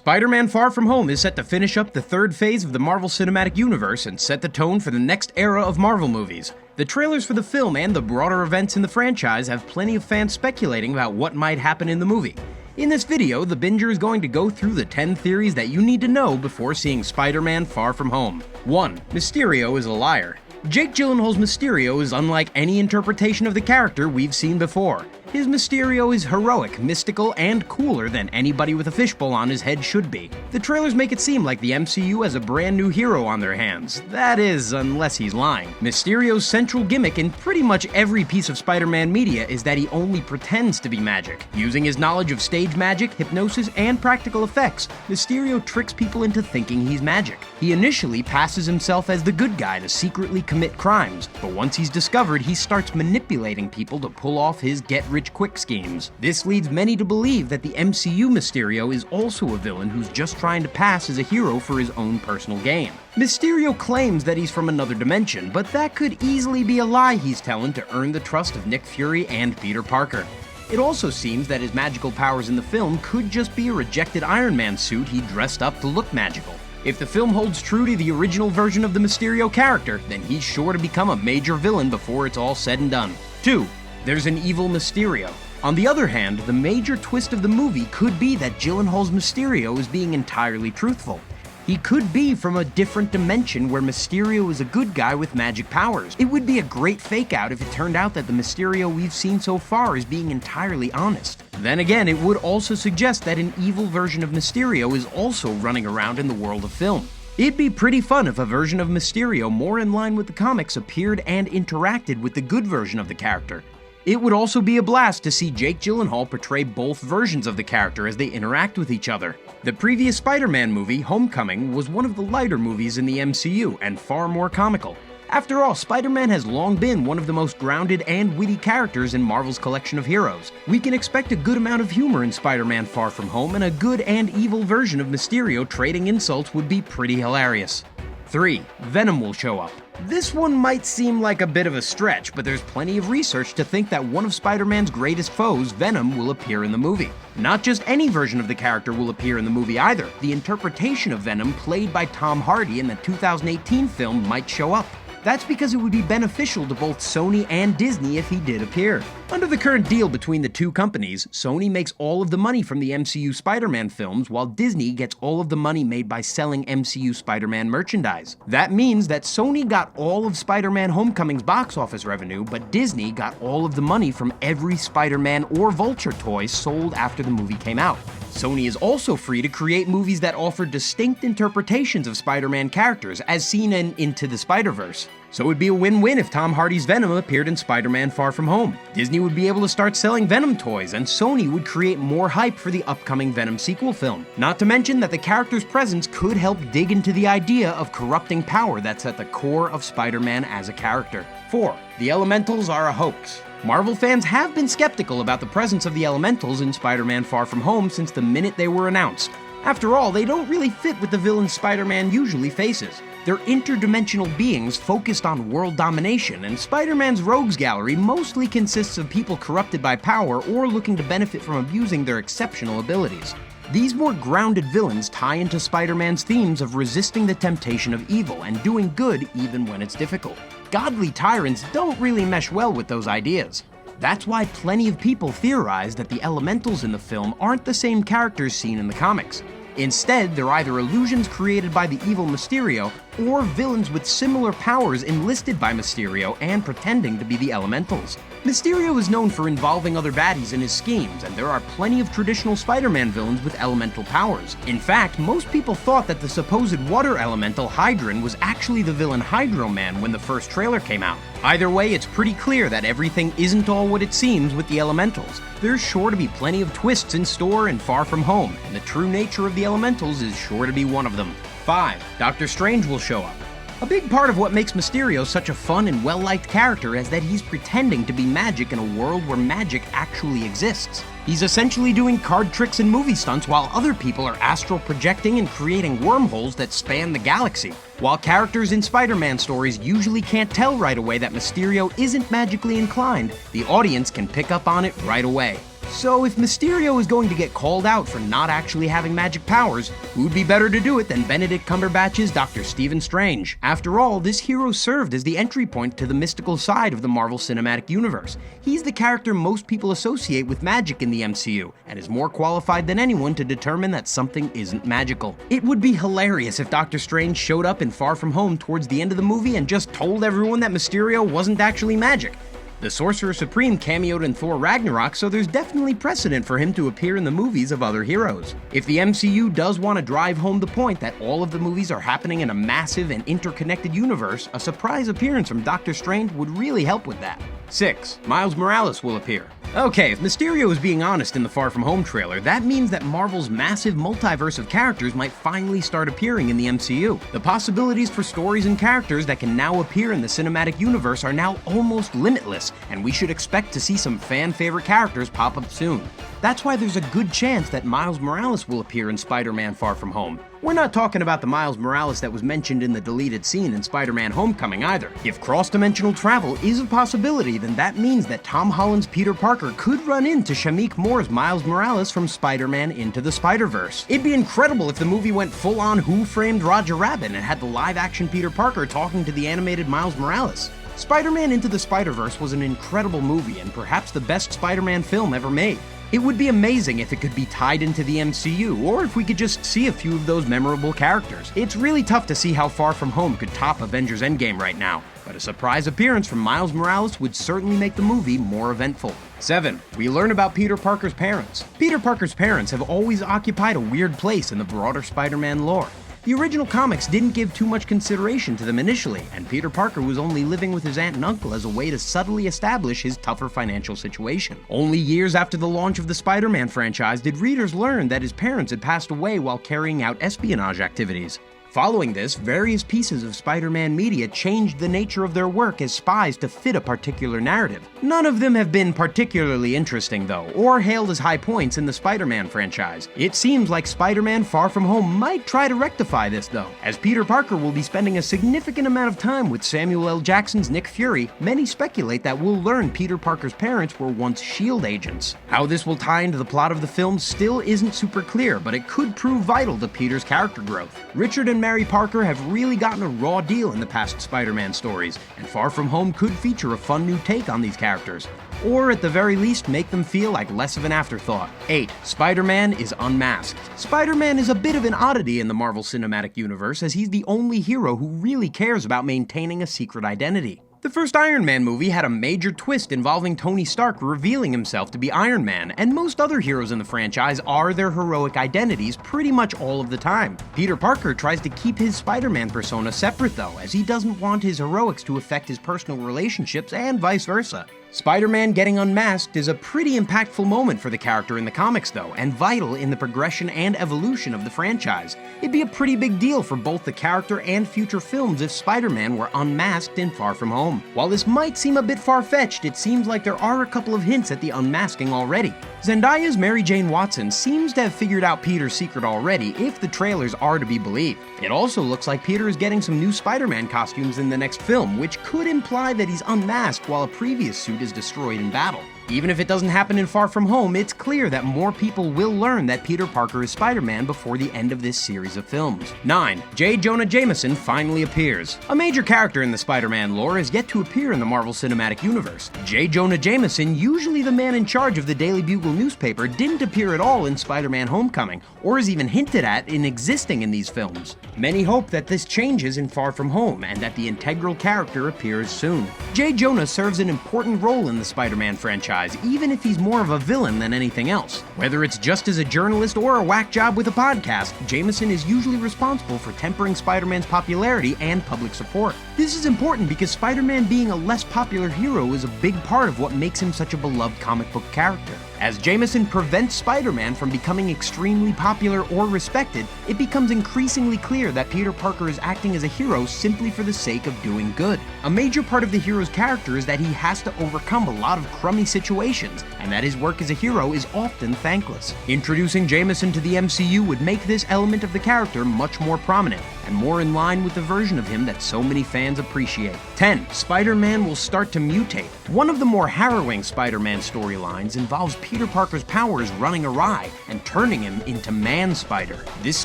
Spider-Man Far From Home is set to finish up the third phase of the Marvel Cinematic Universe and set the tone for the next era of Marvel movies. The trailers for the film and the broader events in the franchise have plenty of fans speculating about what might happen in the movie. In this video, the Binger is going to go through the 10 theories that you need to know before seeing Spider-Man Far From Home. 1. Mysterio is a liar. Jake Gyllenhaal's Mysterio is unlike any interpretation of the character we've seen before. His Mysterio is heroic, mystical, and cooler than anybody with a fishbowl on his head should be. The trailers make it seem like the MCU has a brand new hero on their hands. That is, unless he's lying. Mysterio's central gimmick in pretty much every piece of Spider-Man media is that he only pretends to be magic. Using his knowledge of stage magic, hypnosis, and practical effects, Mysterio tricks people into thinking he's magic. He initially passes himself as the good guy to secretly commit crimes, but once he's discovered, he starts manipulating people to pull off his get-rich-quick schemes. This leads many to believe that the MCU Mysterio is also a villain who's just trying to pass as a hero for his own personal gain. Mysterio claims that he's from another dimension, but that could easily be a lie he's telling to earn the trust of Nick Fury and Peter Parker. It also seems that his magical powers in the film could just be a rejected Iron Man suit he dressed up to look magical. If the film holds true to the original version of the Mysterio character, then he's sure to become a major villain before it's all said and done. 2. There's an evil Mysterio. On the other hand, the major twist of the movie could be that Gyllenhaal's Mysterio is being entirely truthful. He could be from a different dimension where Mysterio is a good guy with magic powers. It would be a great fake-out if it turned out that the Mysterio we've seen so far is being entirely honest. Then again, it would also suggest that an evil version of Mysterio is also running around in the world of film. It'd be pretty fun if a version of Mysterio more in line with the comics appeared and interacted with the good version of the character. It would also be a blast to see Jake Gyllenhaal portray both versions of the character as they interact with each other. The previous Spider-Man movie, Homecoming, was one of the lighter movies in the MCU and far more comical. After all, Spider-Man has long been one of the most grounded and witty characters in Marvel's collection of heroes. We can expect a good amount of humor in Spider-Man Far From Home, and a good and evil version of Mysterio trading insults would be pretty hilarious. 3. Venom will show up. This one might seem like a bit of a stretch, but there's plenty of research to think that one of Spider-Man's greatest foes, Venom, will appear in the movie. Not just any version of the character will appear in the movie either. The interpretation of Venom played by Tom Hardy in the 2018 film might show up. That's because it would be beneficial to both Sony and Disney if he did appear. Under the current deal between the two companies, Sony makes all of the money from the MCU Spider-Man films, while Disney gets all of the money made by selling MCU Spider-Man merchandise. That means that Sony got all of Spider-Man Homecoming's box office revenue, but Disney got all of the money from every Spider-Man or Vulture toy sold after the movie came out. Sony is also free to create movies that offer distinct interpretations of Spider-Man characters, as seen in Into the Spider-Verse. So it would be a win-win if Tom Hardy's Venom appeared in Spider-Man Far From Home. Disney would be able to start selling Venom toys, and Sony would create more hype for the upcoming Venom sequel film. Not to mention that the character's presence could help dig into the idea of corrupting power that's at the core of Spider-Man as a character. 4. The Elementals are a hoax. Marvel fans have been skeptical about the presence of the Elementals in Spider-Man Far From Home since the minute they were announced. After all, they don't really fit with the villains Spider-Man usually faces. They're interdimensional beings focused on world domination, and Spider-Man's rogues gallery mostly consists of people corrupted by power or looking to benefit from abusing their exceptional abilities. These more grounded villains tie into Spider-Man's themes of resisting the temptation of evil and doing good even when it's difficult. Godly tyrants don't really mesh well with those ideas. That's why plenty of people theorize that the Elementals in the film aren't the same characters seen in the comics. Instead, they're either illusions created by the evil Mysterio, or villains with similar powers enlisted by Mysterio and pretending to be the Elementals. Mysterio is known for involving other baddies in his schemes, and there are plenty of traditional Spider-Man villains with elemental powers. In fact, most people thought that the supposed water elemental Hydron was actually the villain Hydro Man when the first trailer came out. Either way, it's pretty clear that everything isn't all what it seems with the Elementals. There's sure to be plenty of twists in store and Far From Home, and the true nature of the Elementals is sure to be one of them. 5. Doctor Strange will show up. A big part of what makes Mysterio such a fun and well-liked character is that he's pretending to be magic in a world where magic actually exists. He's essentially doing card tricks and movie stunts while other people are astral projecting and creating wormholes that span the galaxy. While characters in Spider-Man stories usually can't tell right away that Mysterio isn't magically inclined, the audience can pick up on it right away. So if Mysterio is going to get called out for not actually having magic powers, who'd be better to do it than Benedict Cumberbatch's Dr. Stephen Strange? After all, this hero served as the entry point to the mystical side of the Marvel Cinematic Universe. He's the character most people associate with magic in the MCU, and is more qualified than anyone to determine that something isn't magical. It would be hilarious if Dr. Strange showed up in Far From Home towards the end of the movie and just told everyone that Mysterio wasn't actually magic. The Sorcerer Supreme cameoed in Thor Ragnarok, so there's definitely precedent for him to appear in the movies of other heroes. If the MCU does want to drive home the point that all of the movies are happening in a massive and interconnected universe, a surprise appearance from Doctor Strange would really help with that. 6. Miles Morales will appear. Okay, if Mysterio is being honest in the Far From Home trailer, that means that Marvel's massive multiverse of characters might finally start appearing in the MCU. The possibilities for stories and characters that can now appear in the cinematic universe are now almost limitless, and we should expect to see some fan-favorite characters pop up soon. That's why there's a good chance that Miles Morales will appear in Spider-Man Far From Home. We're not talking about the Miles Morales that was mentioned in the deleted scene in Spider-Man Homecoming either. If cross-dimensional travel is a possibility, then that means that Tom Holland's Peter Parker could run into Shameik Moore's Miles Morales from Spider-Man Into the Spider-Verse. It'd be incredible if the movie went full-on Who Framed Roger Rabbit and had the live-action Peter Parker talking to the animated Miles Morales. Spider-Man Into the Spider-Verse was an incredible movie and perhaps the best Spider-Man film ever made. It would be amazing if it could be tied into the MCU, or if we could just see a few of those memorable characters. It's really tough to see how Far From Home could top Avengers Endgame right now, but a surprise appearance from Miles Morales would certainly make the movie more eventful. 7. We learn about Peter Parker's parents. Peter Parker's parents have always occupied a weird place in the broader Spider-Man lore. The original comics didn't give too much consideration to them initially, and Peter Parker was only living with his aunt and uncle as a way to subtly establish his tougher financial situation. Only years after the launch of the Spider-Man franchise did readers learn that his parents had passed away while carrying out espionage activities. Following this, various pieces of Spider-Man media changed the nature of their work as spies to fit a particular narrative. None of them have been particularly interesting though, or hailed as high points in the Spider-Man franchise. It seems like Spider-Man Far From Home might try to rectify this though. As Peter Parker will be spending a significant amount of time with Samuel L. Jackson's Nick Fury, many speculate that we'll learn Peter Parker's parents were once S.H.I.E.L.D. agents. How this will tie into the plot of the film still isn't super clear, but it could prove vital to Peter's character growth. Richard and Mary Parker have really gotten a raw deal in the past Spider-Man stories, and Far From Home could feature a fun new take on these characters, or at the very least make them feel like less of an afterthought. 8. Spider-Man is unmasked. Spider-Man is a bit of an oddity in the Marvel Cinematic Universe, as he's the only hero who really cares about maintaining a secret identity. The first Iron Man movie had a major twist involving Tony Stark revealing himself to be Iron Man, and most other heroes in the franchise are their heroic identities pretty much all of the time. Peter Parker tries to keep his Spider-Man persona separate though, as he doesn't want his heroics to affect his personal relationships and vice versa. Spider-Man getting unmasked is a pretty impactful moment for the character in the comics though, and vital in the progression and evolution of the franchise. It'd be a pretty big deal for both the character and future films if Spider-Man were unmasked in Far From Home. While this might seem a bit far-fetched, it seems like there are a couple of hints at the unmasking already. Zendaya's Mary Jane Watson seems to have figured out Peter's secret already, if the trailers are to be believed. It also looks like Peter is getting some new Spider-Man costumes in the next film, which could imply that he's unmasked while a previous suit is destroyed in battle. Even if it doesn't happen in Far From Home, it's clear that more people will learn that Peter Parker is Spider-Man before the end of this series of films. 9. J. Jonah Jameson finally appears. A major character in the Spider-Man lore has yet to appear in the Marvel Cinematic Universe. J. Jonah Jameson, usually the man in charge of the Daily Bugle newspaper, didn't appear at all in Spider-Man Homecoming, or is even hinted at in existing in these films. Many hope that this changes in Far From Home, and that the integral character appears soon. J. Jonah serves an important role in the Spider-Man franchise, even if he's more of a villain than anything else. Whether it's just as a journalist or a whack job with a podcast, Jameson is usually responsible for tempering Spider-Man's popularity and public support. This is important because Spider-Man being a less popular hero is a big part of what makes him such a beloved comic book character. As Jameson prevents Spider-Man from becoming extremely popular or respected, it becomes increasingly clear that Peter Parker is acting as a hero simply for the sake of doing good. A major part of the hero's character is that he has to overcome a lot of crummy situations, and that his work as a hero is often thankless. Introducing Jameson to the MCU would make this element of the character much more prominent, and more in line with the version of him that so many fans appreciate. 10. Spider-Man will start to mutate. One of the more harrowing Spider-Man storylines involves Peter Parker's powers running awry and turning him into Man-Spider. This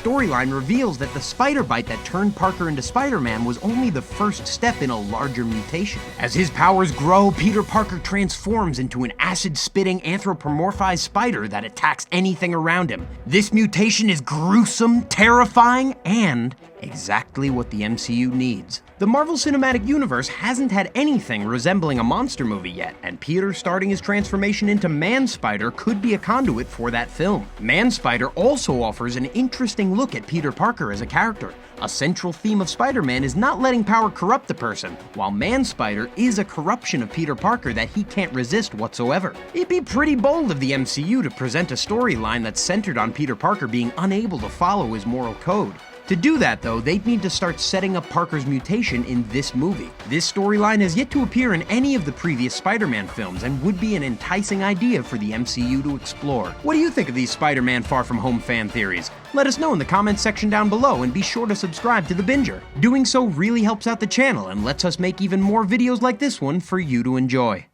storyline reveals that the spider bite that turned Parker into Spider-Man was only the first step in a larger mutation. As his powers grow, Peter Parker transforms into an acid-spitting anthropomorphized spider that attacks anything around him. This mutation is gruesome, terrifying, and exactly what the MCU needs. The Marvel Cinematic Universe hasn't had anything resembling a monster movie yet, and Peter starting his transformation into Man-Spider could be a conduit for that film. Man-Spider also offers an interesting look at Peter Parker as a character. A central theme of Spider-Man is not letting power corrupt the person, while Man-Spider is a corruption of Peter Parker that he can't resist whatsoever. It'd be pretty bold of the MCU to present a storyline that's centered on Peter Parker being unable to follow his moral code. To do that, though, they'd need to start setting up Parker's mutation in this movie. This storyline has yet to appear in any of the previous Spider-Man films and would be an enticing idea for the MCU to explore. What do you think of these Spider-Man Far From Home fan theories? Let us know in the comments section down below, and be sure to subscribe to The Binger. Doing so really helps out the channel and lets us make even more videos like this one for you to enjoy.